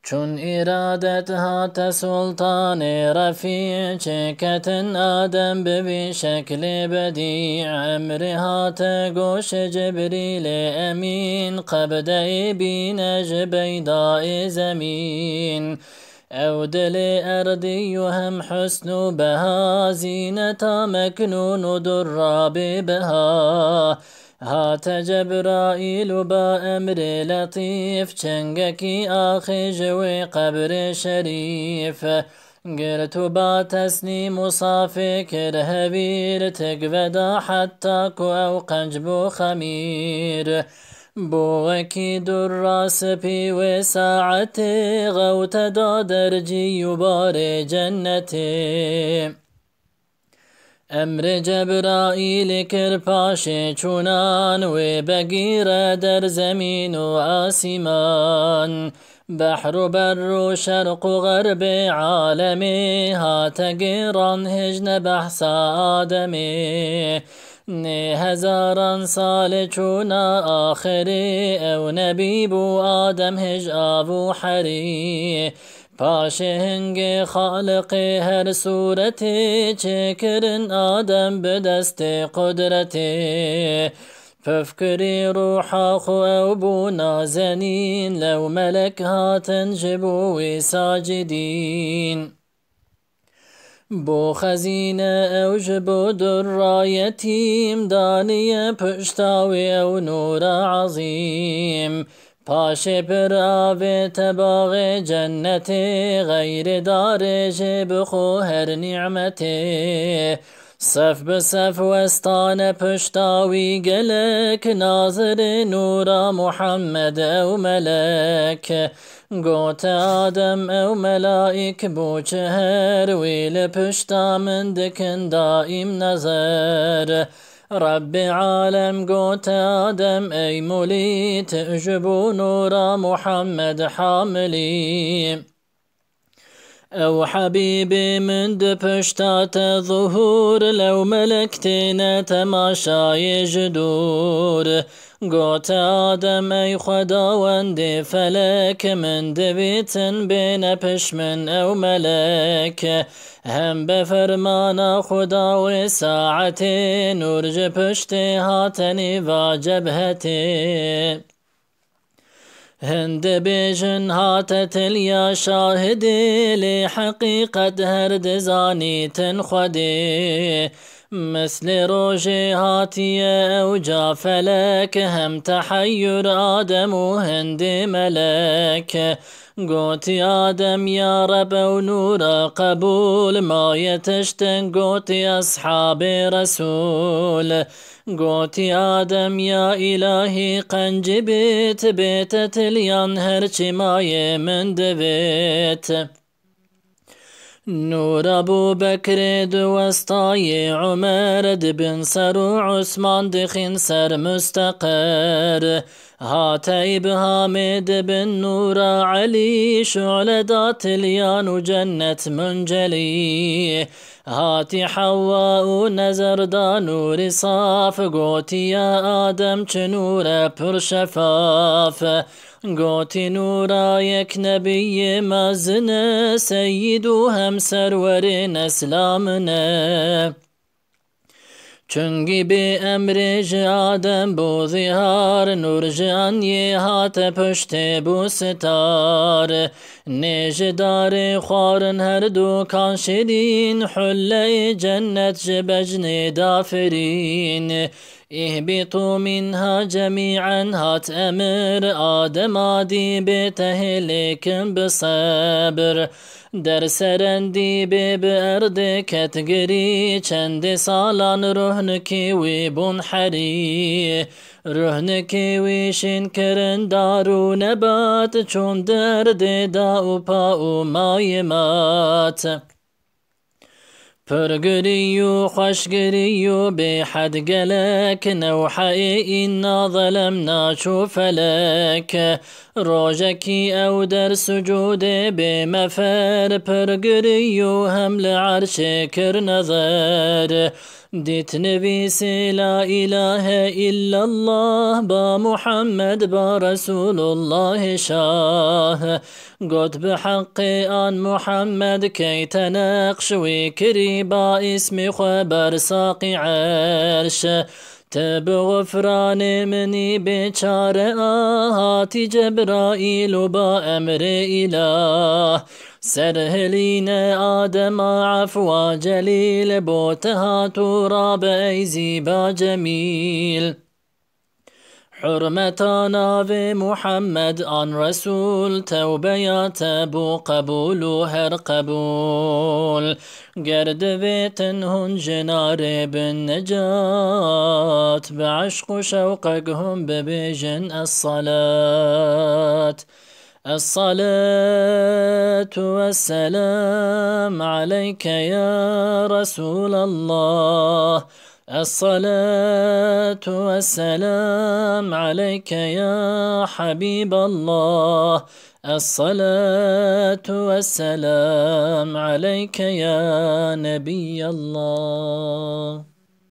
چون ارادتها تسلطان رفیع چکتن آدم ببی شکل بدیع امرها تگوش جبریل امین قبضه بینج بیداء زمین او دل اردی و هم حسن و بها زینتا مکنون و دراب بها هات جبرائيل بأمر لطيف چنگكي آخي جوي قبر شريف قلت با تسنيم صافي كرهبير تقفدا حتى كو أو قنجبو خمير بوكي دراس بي وساعتي غوت دا درجي يبار جنتي امر جبرائیل کر پاشه چونان و بگیر در زمین و آسمان بحر و بر و شرق و غرب عالمی هات گیران هجن بحث آدمی نه هزاران سال چونا آخری او نبی بو آدم هج آبو حری پاشه هنگ خالق هر صورتی چکرن آدم بدست قدرتی ففكري روحا خو او بو نازنين لو ملك هاتن جبوي ساجدين بو خزينة او جبو در يتيم دانية پشتاوي او نور عظيم پاشه پر آب تباغ جنتی غیر دارج بخو هر نعمتی صف بصف وستان پشتاوی گلک ناظر نور محمد او ملک گوت آدم او ملائک بوچه هر ویل پشتا من دکن دائم نظر رب عالم قوت آدم أي مولي تأجبو نور محمد حاملي او حبيبي من دبشتات ظهور لو ملكتنا تماشاي جدور قوت آدم أي خداوند فلك من دبيتن بين پشمن او ملك هم بفرمان خدا و ساعتي نورج پشت هاتني و جبهتي هند بيجن هاتت اليا شاهدي لحقيقة هرد زاني تنخدي مثل روجي هاتية أو جافلك هم تحير آدم وهند ملك قوتي آدم يا رب ونور قبول ما يتشتن قوتي أصحاب رسول قوتي آدم يا إلهي قنجبت بيت تليان هرچي ماي من دبيت نور ابو بكر دوستاي عمر دبن سر عثمان دخن سر مستقر هاتي بهامد بن نور علي شعلدات اليان جنة منجلي هاتي حواء نزر دا نور صاف قوتي يا آدم چنور پر شفاف قوتي نورا يك نبي مازن سيد هم سرور اسلامنا چونگی به امرج آدم بو ظهار نور جان یه هات پشت بو ستار نجدار خوارن هر دو کان شدین حله جنت جبجن دافرین اهبطوا منها جميعا هات امر آدم آدي بتهلكم بصبر در سرندی به ارد کتگری چند سالان رهنکی وی بون حری رهنکی وی شین کرن دارو نبات چون درد دا و پا و مایمات پرگری و خوشگری و به حد گلک نوحی اینا ظلمنا چو فلک روجكي أو در سجود بمفر برقريو هم لعرش كر نظر ديت نبيس لا إله إلا الله با محمد با رسول الله شاه قد بحق آن محمد كي تنقش وكري با اسم خبر ساقي عرش تب غفران مني بچار آهاتي جبرائيل با أمر إله سرهلين آدم عفوا جليل بوتها تراب أيزي با جميل حرمتانا في محمد عن رسول توبة تبو قبول هر قبول قرد بيتنهن جنار بالنجاة بعشق شوقهم ببيجن الصلاة والسلام عليك يا رسول الله الصلاة والسلام عليك يا حبيب الله الصلاة والسلام عليك يا نبي الله.